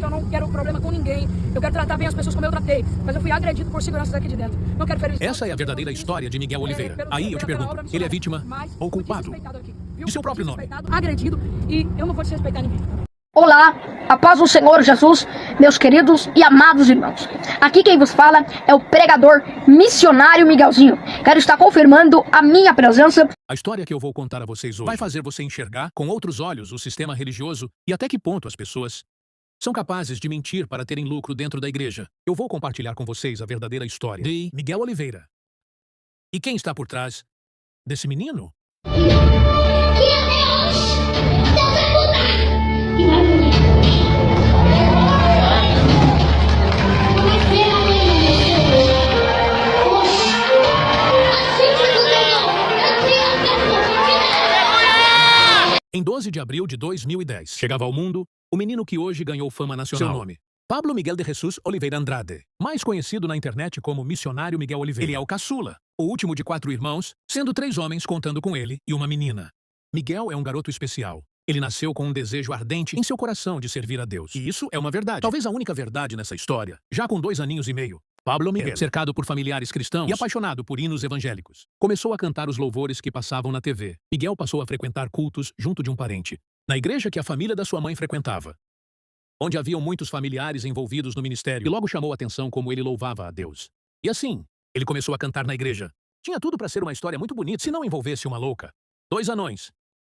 que eu não quero problema com ninguém. Eu quero tratar bem as pessoas como eu tratei. Mas eu fui agredido por seguranças aqui de dentro. Não quero ferir. Essa é a verdadeira história de Miguel Oliveira. Aí eu te pergunto, ele é vítima ou culpado de seu próprio nome? Agredido, e eu não vou desrespeitar ninguém. Olá, a paz do Senhor Jesus, meus queridos e amados irmãos. Aqui quem vos fala é o pregador missionário Miguelzinho. Quero estar confirmando a minha presença. A história que eu vou contar a vocês hoje vai fazer você enxergar com outros olhos o sistema religioso e até que ponto as pessoas são capazes de mentir para terem lucro dentro da igreja. Eu vou compartilhar com vocês a verdadeira história de Miguel Oliveira. E quem está por trás desse menino? Em 12 de abril de 2010, chegava ao mundo o menino que hoje ganhou fama nacional. Seu nome: Pablo Miguel de Jesus Oliveira Andrade, mais conhecido na internet como Missionário Miguel Oliveira. Ele é o caçula, o último de 4 irmãos, sendo 3 homens contando com ele e uma menina. Miguel é um garoto especial. Ele nasceu com um desejo ardente em seu coração de servir a Deus. E isso é uma verdade. Talvez a única verdade nessa história. Já com 2 aninhos e meio, Pablo Miguel, cercado por familiares cristãos e apaixonado por hinos evangélicos, começou a cantar os louvores que passavam na TV. Miguel passou a frequentar cultos junto de um parente, na igreja que a família da sua mãe frequentava, onde haviam muitos familiares envolvidos no ministério, e logo chamou a atenção como ele louvava a Deus. E assim, ele começou a cantar na igreja. Tinha tudo para ser uma história muito bonita se não envolvesse uma louca, 2 anões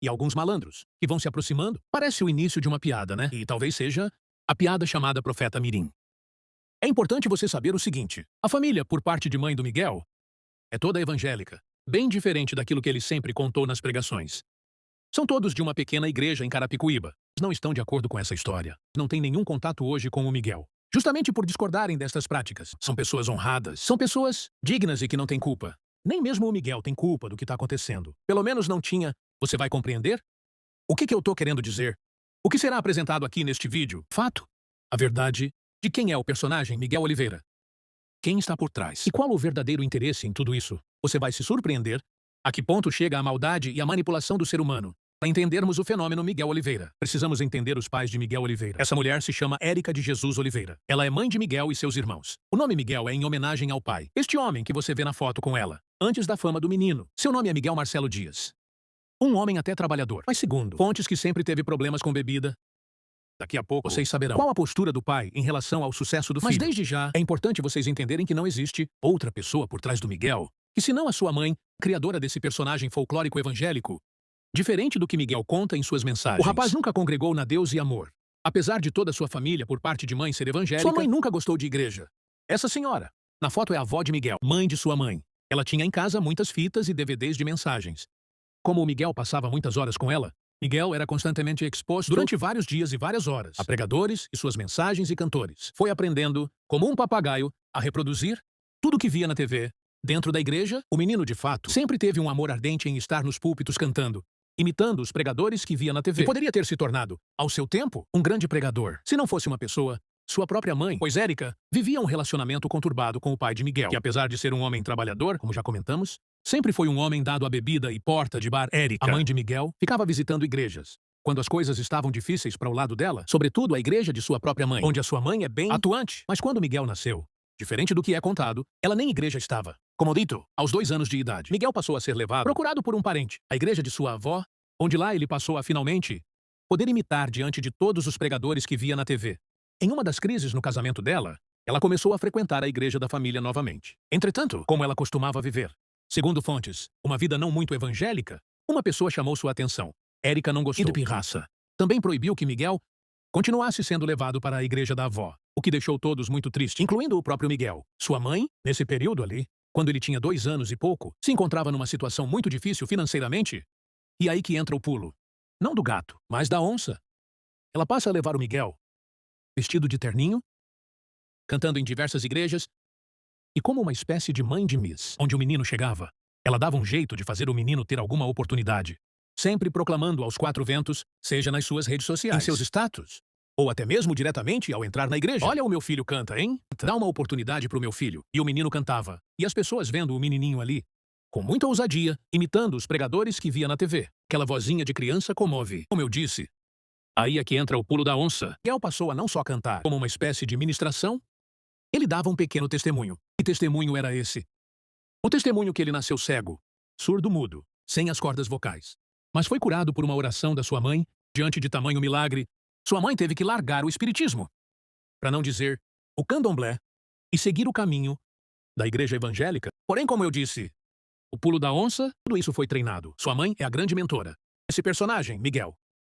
e alguns malandros que vão se aproximando. Parece o início de uma piada, né? E talvez seja a piada chamada Profeta Mirim. É importante você saber o seguinte: a família, por parte de mãe do Miguel, é toda evangélica, bem diferente daquilo que ele sempre contou nas pregações. São todos de uma pequena igreja em Carapicuíba. Não estão de acordo com essa história. Não têm nenhum contato hoje com o Miguel, justamente por discordarem destas práticas. São pessoas honradas, são pessoas dignas e que não têm culpa. Nem mesmo o Miguel tem culpa do que está acontecendo. Pelo menos não tinha. Você vai compreender? O que eu tô querendo dizer? O que será apresentado aqui neste vídeo? Fato. A verdade de quem é o personagem Miguel Oliveira. Quem está por trás? E qual o verdadeiro interesse em tudo isso? Você vai se surpreender a que ponto chega a maldade e a manipulação do ser humano. Para entendermos o fenômeno Miguel Oliveira, precisamos entender os pais de Miguel Oliveira. Essa mulher se chama Érica de Jesus Oliveira. Ela é mãe de Miguel e seus irmãos. O nome Miguel é em homenagem ao pai, este homem que você vê na foto com ela, antes da fama do menino. Seu nome é Miguel Marcelo Dias. Um homem até trabalhador. Mas segundo fontes que sempre teve problemas com bebida, daqui a pouco vocês saberão qual a postura do pai em relação ao sucesso do filho. Mas desde já, é importante vocês entenderem que não existe outra pessoa por trás do Miguel, que senão a sua mãe, criadora desse personagem folclórico evangélico, diferente do que Miguel conta em suas mensagens. O rapaz nunca congregou na Deus e Amor. Apesar de toda a sua família por parte de mãe ser evangélica, sua mãe nunca gostou de igreja. Essa senhora, na foto, é a avó de Miguel, mãe de sua mãe. Ela tinha em casa muitas fitas e DVDs de mensagens. Como o Miguel passava muitas horas com ela, Miguel era constantemente exposto durante vários dias e várias horas a pregadores e suas mensagens e cantores. Foi aprendendo, como um papagaio, a reproduzir tudo que via na TV. Dentro da igreja, o menino, de fato, sempre teve um amor ardente em estar nos púlpitos cantando, imitando os pregadores que via na TV. E poderia ter se tornado, ao seu tempo, um grande pregador, se não fosse uma pessoa, sua própria mãe, pois Érica vivia um relacionamento conturbado com o pai de Miguel, que apesar de ser um homem trabalhador, como já comentamos, sempre foi um homem dado à bebida e porta de bar. Érica, a mãe de Miguel, ficava visitando igrejas quando as coisas estavam difíceis para o lado dela, sobretudo a igreja de sua própria mãe, onde a sua mãe é bem atuante. Mas quando Miguel nasceu, diferente do que é contado, ela nem igreja estava. Como dito, aos 2 anos de idade, Miguel passou a ser levado, procurado por um parente, à igreja de sua avó, onde lá ele passou a finalmente poder imitar diante de todos os pregadores que via na TV. Em uma das crises no casamento dela, ela começou a frequentar a igreja da família novamente. Entretanto, como ela costumava viver, segundo fontes, uma vida não muito evangélica, uma pessoa chamou sua atenção. Érica não gostou. E de pirraça. Também proibiu que Miguel continuasse sendo levado para a igreja da avó, o que deixou todos muito tristes, incluindo o próprio Miguel. Sua mãe, nesse período ali, quando ele tinha 2 anos e pouco, se encontrava numa situação muito difícil financeiramente. E aí que entra o pulo. Não do gato, mas da onça. Ela passa a levar o Miguel, vestido de terninho, cantando em diversas igrejas, e como uma espécie de mãe de Miss, onde o menino chegava, ela dava um jeito de fazer o menino ter alguma oportunidade, sempre proclamando aos 4 ventos, seja nas suas redes sociais, em seus status, ou até mesmo diretamente ao entrar na igreja. Olha, o meu filho canta, hein? Dá uma oportunidade pro meu filho. E o menino cantava. E as pessoas vendo o menininho ali, com muita ousadia, imitando os pregadores que via na TV. Aquela vozinha de criança comove. Como eu disse, Aí é que entra o pulo da onça. Miguel passou a não só cantar, como uma espécie de ministração. Ele dava um pequeno testemunho. Que testemunho era esse? O testemunho que ele nasceu cego, surdo-mudo, sem as cordas vocais. Mas foi curado por uma oração da sua mãe. Diante de tamanho milagre, sua mãe teve que largar o espiritismo, para não dizer o candomblé, e seguir o caminho da igreja evangélica. Porém, como eu disse, o pulo da onça, tudo isso foi treinado. Sua mãe é a grande mentora. Esse personagem, Miguel,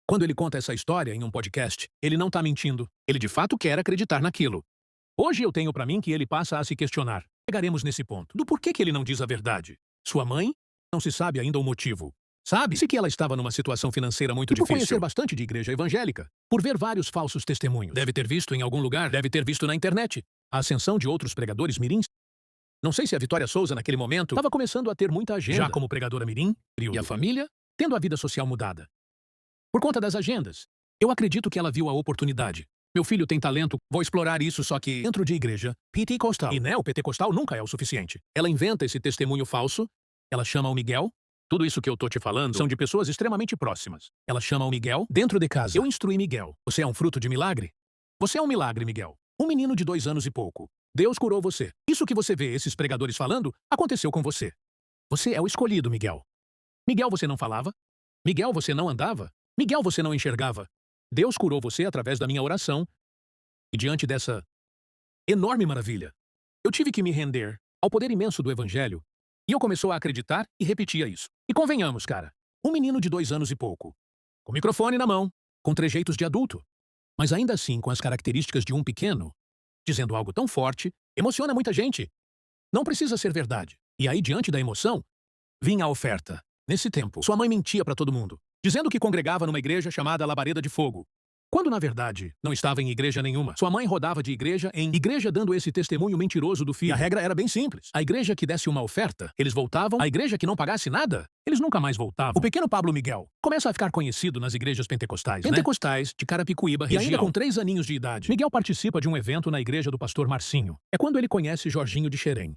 quando ele conta essa história em um podcast, ele não está mentindo. Ele de fato quer acreditar naquilo. Hoje eu tenho para mim que ele passa a se questionar. Chegaremos nesse ponto. Do porquê que ele não diz a verdade. Sua mãe? Não se sabe ainda o motivo. Sabe-se que ela estava numa situação financeira muito difícil. Por conhecer bastante de igreja evangélica. Por ver vários falsos testemunhos. Deve ter visto em algum lugar. Deve ter visto na internet. A ascensão de outros pregadores mirins. Não sei se a Vitória Souza, naquele momento, estava começando a ter muita agenda. Já como pregadora mirim. E a família, tendo a vida social mudada. Por conta das agendas. Eu acredito que ela viu a oportunidade. Meu filho tem talento, vou explorar isso, só que dentro de igreja pentecostal. E neopentecostal nunca é o suficiente. Ela inventa esse testemunho falso. Ela chama o Miguel. Tudo isso que eu tô te falando são de pessoas extremamente próximas. Ela chama o Miguel dentro de casa. Eu instruí Miguel. Você é um fruto de milagre? Você é um milagre, Miguel. Um menino de 2 anos e pouco. Deus curou você. Isso que você vê esses pregadores falando, aconteceu com você. Você é o escolhido, Miguel. Miguel, você não falava? Miguel, você não andava? Miguel, você não enxergava? Deus curou você através da minha oração. E diante dessa enorme maravilha, eu tive que me render ao poder imenso do Evangelho. E eu começou a acreditar e repetia isso. E convenhamos, cara, um menino de 2 anos e pouco, com o microfone na mão, com trejeitos de adulto, mas ainda assim com as características de um pequeno, dizendo algo tão forte, emociona muita gente. Não precisa ser verdade. E aí, diante da emoção, vinha a oferta. Nesse tempo, sua mãe mentia para todo mundo, dizendo que congregava numa igreja chamada Labareda de Fogo, quando na verdade não estava em igreja nenhuma. Sua mãe rodava de igreja em igreja dando esse testemunho mentiroso do filho. E a regra era bem simples. A igreja que desse uma oferta, eles voltavam. A igreja que não pagasse nada, eles nunca mais voltavam. O pequeno Pablo Miguel começa a ficar conhecido nas igrejas pentecostais, Pentecostais de Carapicuíba, região. E ainda com 3 aninhos de idade, Miguel participa de um evento na igreja do pastor Marcinho. É quando ele conhece Jorginho de Xerém.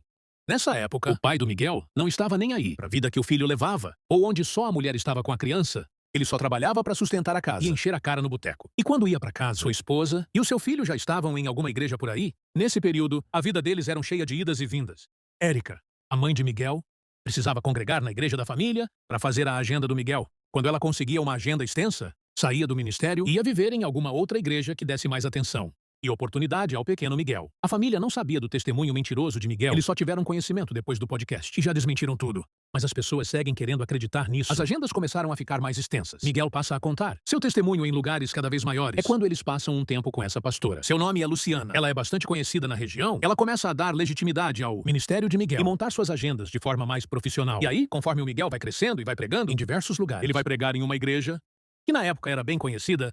Nessa época, o pai do Miguel não estava nem aí para a vida que o filho levava, ou onde só a mulher estava com a criança. Ele só trabalhava para sustentar a casa e encher a cara no boteco. E quando ia para casa, sua esposa e o seu filho já estavam em alguma igreja por aí. Nesse período, a vida deles era cheia de idas e vindas. Érica, a mãe de Miguel, precisava congregar na igreja da família para fazer a agenda do Miguel. Quando ela conseguia uma agenda extensa, saía do ministério e ia viver em alguma outra igreja que desse mais atenção e oportunidade ao pequeno Miguel. A família não sabia do testemunho mentiroso de Miguel. Eles só tiveram conhecimento depois do podcast e já desmentiram tudo. Mas as pessoas seguem querendo acreditar nisso. As agendas começaram a ficar mais extensas. Miguel passa a contar seu testemunho em lugares cada vez maiores. É quando eles passam um tempo com essa pastora. Seu nome é Luciana. Ela é bastante conhecida na região. Ela começa a dar legitimidade ao ministério de Miguel e montar suas agendas de forma mais profissional. E aí, conforme o Miguel vai crescendo e vai pregando em diversos lugares, ele vai pregar em uma igreja que na época era bem conhecida,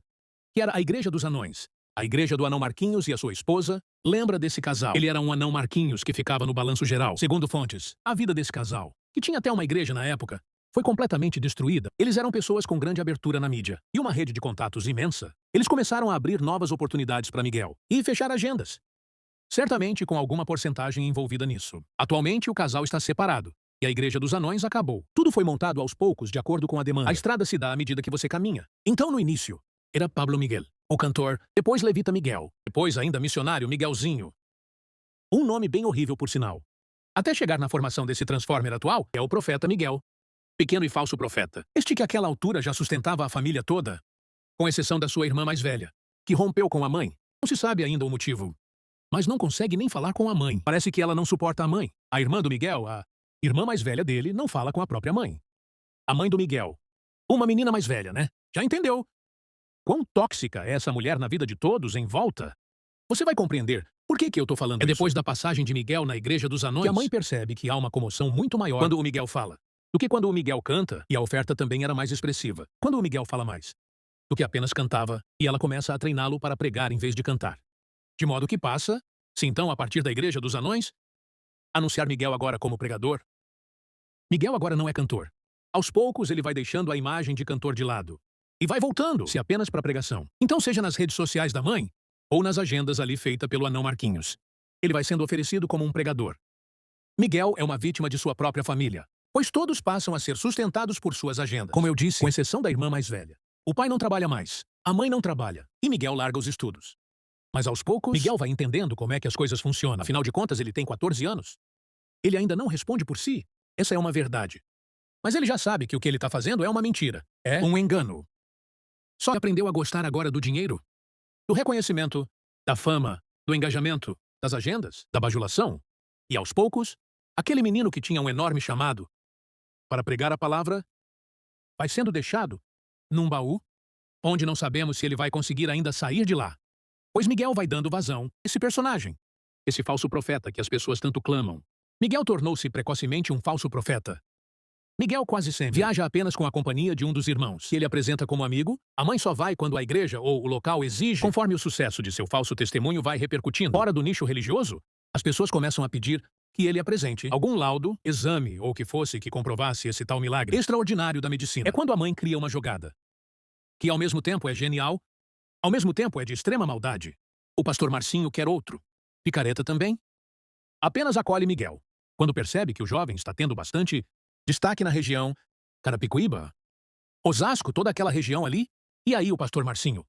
que era a Igreja dos Anões. A igreja do anão Marquinhos e a sua esposa lembra desse casal. Ele era um anão Marquinhos que ficava no balanço geral. Segundo fontes, a vida desse casal, que tinha até uma igreja na época, foi completamente destruída. Eles eram pessoas com grande abertura na mídia e uma rede de contatos imensa. Eles começaram a abrir novas oportunidades para Miguel e fechar agendas. Certamente com alguma porcentagem envolvida nisso. Atualmente o casal está separado e a Igreja dos Anões acabou. Tudo foi montado aos poucos de acordo com a demanda. A estrada se dá à medida que você caminha. Então no início, era Pablo Miguel, o cantor, depois Levita Miguel, depois ainda missionário Miguelzinho. Um nome bem horrível por sinal. Até chegar na formação desse Transformer atual, é o profeta Miguel. Pequeno e falso profeta. Este que àquela altura já sustentava a família toda, com exceção da sua irmã mais velha, que rompeu com a mãe. Não se sabe ainda o motivo. Mas não consegue nem falar com a mãe. Parece que ela não suporta a mãe. A irmã do Miguel, a irmã mais velha dele, não fala com a própria mãe. A mãe do Miguel. Uma menina mais velha, né? Já entendeu? Quão tóxica é essa mulher na vida de todos em volta? Você vai compreender por que eu tô falando isso. É depois da passagem de Miguel na Igreja dos Anões que a mãe percebe que há uma comoção muito maior quando o Miguel fala do que quando o Miguel canta, e a oferta também era mais expressiva. Quando o Miguel fala mais do que apenas cantava, e ela começa a treiná-lo para pregar em vez de cantar. De modo que passa-se então, a partir da Igreja dos Anões, anunciar Miguel agora como pregador. Miguel agora não é cantor. Aos poucos ele vai deixando a imagem de cantor de lado e vai voltando-se apenas para a pregação. Então seja nas redes sociais da mãe ou nas agendas ali feita pelo anão Marquinhos, ele vai sendo oferecido como um pregador. Miguel é uma vítima de sua própria família, pois todos passam a ser sustentados por suas agendas. Como eu disse, com exceção da irmã mais velha. O pai não trabalha mais. A mãe não trabalha e Miguel larga os estudos. Mas aos poucos, Miguel vai entendendo como é que as coisas funcionam. Afinal de contas, ele tem 14 anos. Ele ainda não responde por si. Essa é uma verdade. Mas ele já sabe que o que ele está fazendo é uma mentira. É um engano. Só aprendeu a gostar agora do dinheiro, do reconhecimento, da fama, do engajamento, das agendas, da bajulação. E aos poucos, aquele menino que tinha um enorme chamado para pregar a palavra vai sendo deixado num baú, onde não sabemos se ele vai conseguir ainda sair de lá. Pois Miguel vai dando vazão a esse personagem, esse falso profeta que as pessoas tanto clamam. Miguel tornou-se precocemente um falso profeta. Miguel quase sempre viaja apenas com a companhia de um dos irmãos, que ele apresenta como amigo. A mãe só vai quando a igreja ou o local exige, conforme o sucesso de seu falso testemunho vai repercutindo. Fora do nicho religioso, as pessoas começam a pedir que ele apresente algum laudo, exame ou o que fosse que comprovasse esse tal milagre extraordinário da medicina. É quando a mãe cria uma jogada, que ao mesmo tempo é genial, ao mesmo tempo é de extrema maldade. O pastor Marcinho quer outro. Picareta também. Apenas acolhe Miguel, quando percebe que o jovem está tendo bastante destaque na região, Carapicuíba, Osasco, toda aquela região ali. E aí o pastor Marcinho,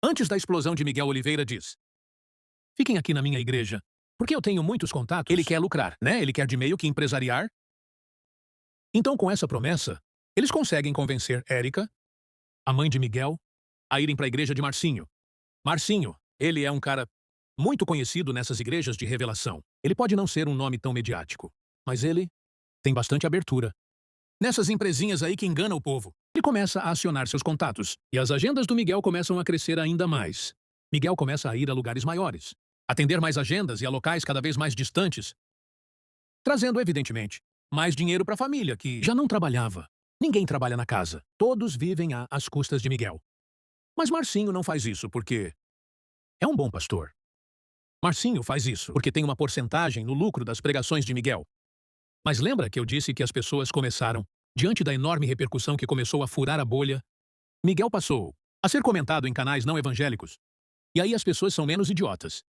antes da explosão de Miguel Oliveira, diz: fiquem aqui na minha igreja, porque eu tenho muitos contatos. Ele quer lucrar, né? Ele quer de meio que empresariar. Então, com essa promessa, eles conseguem convencer Érica, a mãe de Miguel, a irem para a igreja de Marcinho. Marcinho, ele é um cara muito conhecido nessas igrejas de revelação. Ele pode não ser um nome tão mediático, mas ele tem bastante abertura nessas empresinhas aí que enganam o povo. Ele começa a acionar seus contatos, e as agendas do Miguel começam a crescer ainda mais. Miguel começa a ir a lugares maiores, atender mais agendas e a locais cada vez mais distantes, trazendo, evidentemente, mais dinheiro para a família, que já não trabalhava. Ninguém trabalha na casa. Todos vivem às custas de Miguel. Mas Marcinho não faz isso porque é um bom pastor. Marcinho faz isso porque tem uma porcentagem no lucro das pregações de Miguel. Mas lembra que eu disse que as pessoas começaram, diante da enorme repercussão que começou a furar a bolha, Miguel passou a ser comentado em canais não evangélicos. E aí as pessoas são menos idiotas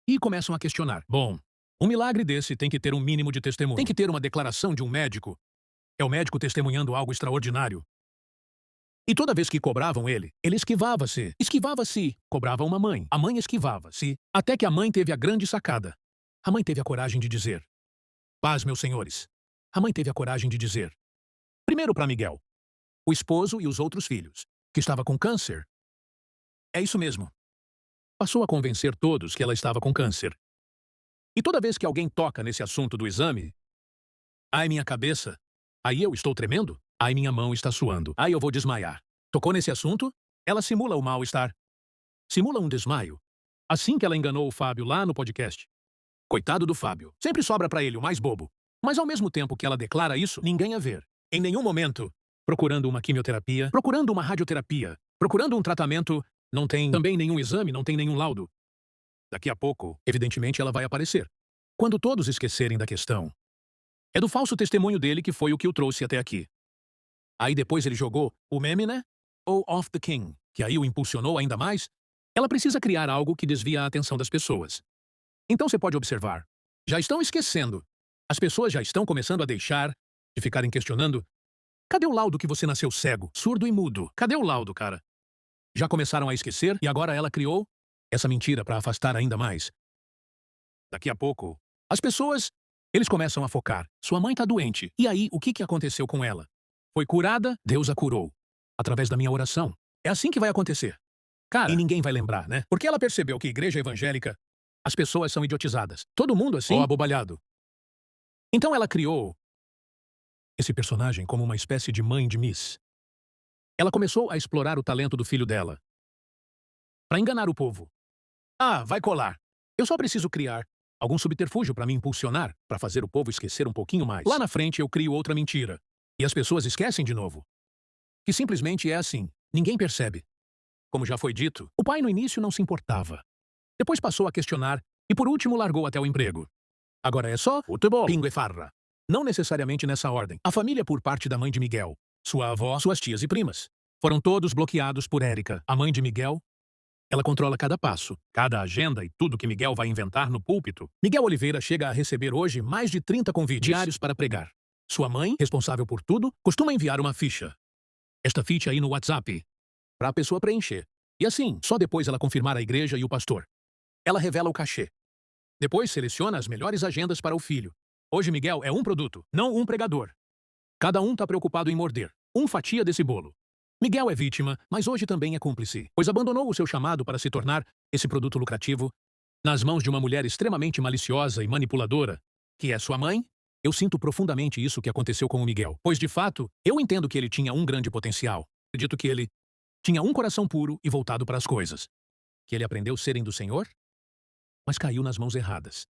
e começam a questionar. Bom, um milagre desse tem que ter um mínimo de testemunho. Tem que ter uma declaração de um médico. É o médico testemunhando algo extraordinário. E toda vez que cobravam ele esquivava-se. Esquivava-se. Cobrava uma mãe. A mãe esquivava-se. Até que a mãe teve a grande sacada. A mãe teve a coragem de dizer: paz, meus senhores. A mãe teve a coragem de dizer. Primeiro para Miguel, o esposo e os outros filhos, que estava com câncer. É isso mesmo. Passou a convencer todos que ela estava com câncer. E toda vez que alguém toca nesse assunto do exame, ai minha cabeça, aí eu estou tremendo, ai minha mão está suando, ai eu vou desmaiar. Tocou nesse assunto, ela simula o mal-estar. Simula um desmaio. Assim que ela enganou o Fábio lá no podcast. Coitado do Fábio. Sempre sobra pra ele o mais bobo. Mas ao mesmo tempo que ela declara isso, ninguém a ver. Em nenhum momento. Procurando uma quimioterapia, procurando uma radioterapia, procurando um tratamento, não tem também nenhum exame, não tem nenhum laudo. Daqui a pouco, evidentemente, ela vai aparecer. Quando todos esquecerem da questão. É do falso testemunho dele que foi o que o trouxe até aqui. Aí depois ele jogou o meme, né? Ou Off the King, que aí o impulsionou ainda mais. Ela precisa criar algo que desvia a atenção das pessoas. Então você pode observar. Já estão esquecendo. As pessoas já estão começando a deixar de ficarem questionando. Cadê o laudo que você nasceu cego, surdo e mudo? Cadê o laudo, cara? Já começaram a esquecer e agora ela criou essa mentira para afastar ainda mais. Daqui a pouco, as pessoas, eles começam a focar. Sua mãe tá doente. E aí, o que aconteceu com ela? Foi curada? Deus a curou. Através da minha oração. É assim que vai acontecer. Cara, e ninguém vai lembrar, né? Porque ela percebeu que igreja evangélica, as pessoas são idiotizadas. Todo mundo assim, ou abobalhado. Então ela criou esse personagem como uma espécie de mãe de Miss. Ela começou a explorar o talento do filho dela. Para enganar o povo. Ah, vai colar. Eu só preciso criar algum subterfúgio para me impulsionar, para fazer o povo esquecer um pouquinho mais. Lá na frente eu crio outra mentira. E as pessoas esquecem de novo. Que simplesmente é assim. Ninguém percebe. Como já foi dito, o pai no início não se importava. Depois passou a questionar e por último largou até o emprego. Agora é só futebol, pingo e farra. Não necessariamente nessa ordem. A família por parte da mãe de Miguel, sua avó, suas tias e primas, foram todos bloqueados por Érica, a mãe de Miguel. Ela controla cada passo, cada agenda e tudo que Miguel vai inventar no púlpito. Miguel Oliveira chega a receber hoje mais de 30 convites diários para pregar. Sua mãe, responsável por tudo, costuma enviar uma ficha. Esta ficha aí no WhatsApp, para a pessoa preencher. E assim, só depois ela confirmar a igreja e o pastor. Ela revela o cachê. Depois seleciona as melhores agendas para o filho. Hoje Miguel é um produto, não um pregador. Cada um está preocupado em morder fatia desse bolo. Miguel é vítima, mas hoje também é cúmplice, pois abandonou o seu chamado para se tornar esse produto lucrativo nas mãos de uma mulher extremamente maliciosa e manipuladora, que é sua mãe. Eu sinto profundamente isso que aconteceu com o Miguel, pois de fato, eu entendo que ele tinha um grande potencial. Acredito que ele tinha um coração puro e voltado para as coisas. Que ele aprendeu serem do Senhor, mas caiu nas mãos erradas.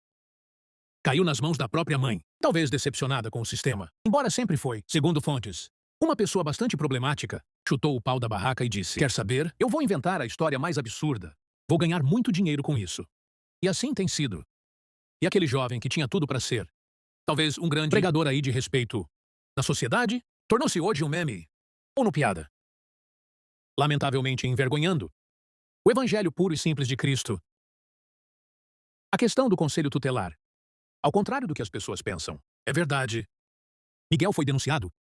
Caiu nas mãos da própria mãe, talvez decepcionada com o sistema. Embora sempre foi, segundo fontes, uma pessoa bastante problemática, chutou o pau da barraca e disse: "Quer saber? Eu vou inventar a história mais absurda. Vou ganhar muito dinheiro com isso." E assim tem sido. E aquele jovem que tinha tudo para ser, talvez um grande pregador aí de respeito na sociedade, tornou-se hoje um meme ou no piada. Lamentavelmente envergonhando o evangelho puro e simples de Cristo. A questão do conselho tutelar. Ao contrário do que as pessoas pensam, é verdade. Miguel foi denunciado,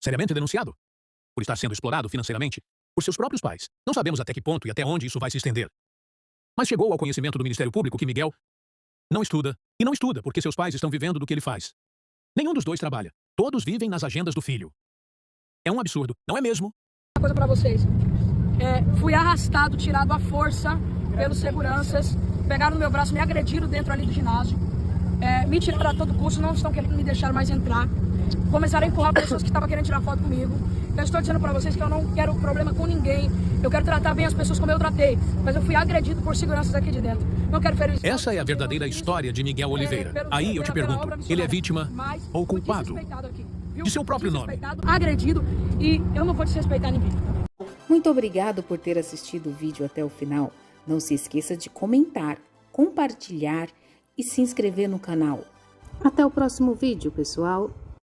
seriamente denunciado, por estar sendo explorado financeiramente por seus próprios pais. Não sabemos até que ponto e até onde isso vai se estender. Mas chegou ao conhecimento do Ministério Público que Miguel não estuda, e não estuda porque seus pais estão vivendo do que ele faz. Nenhum dos dois trabalha. Todos vivem nas agendas do filho. É um absurdo, não é mesmo? Uma coisa pra vocês. Fui arrastado, tirado à força pelos seguranças, pegaram no meu braço, me agrediram dentro ali do ginásio, me tiraram a todo custo, não estão querendo me deixar mais entrar. Começaram a empurrar pessoas que estavam querendo tirar foto comigo. Eu estou dizendo pra vocês que eu não quero problema com ninguém. Eu quero tratar bem as pessoas como eu tratei. Mas eu fui agredido por seguranças aqui de dentro. Não quero ferir. Essa é a verdadeira história de Miguel Oliveira. Aí eu te pergunto, ele é vítima ou culpado de seu próprio nome? Agredido, e eu não vou desrespeitar ninguém. Muito obrigado por ter assistido o vídeo até o final. Não se esqueça de comentar, compartilhar e se inscrever no canal. Até o próximo vídeo, pessoal!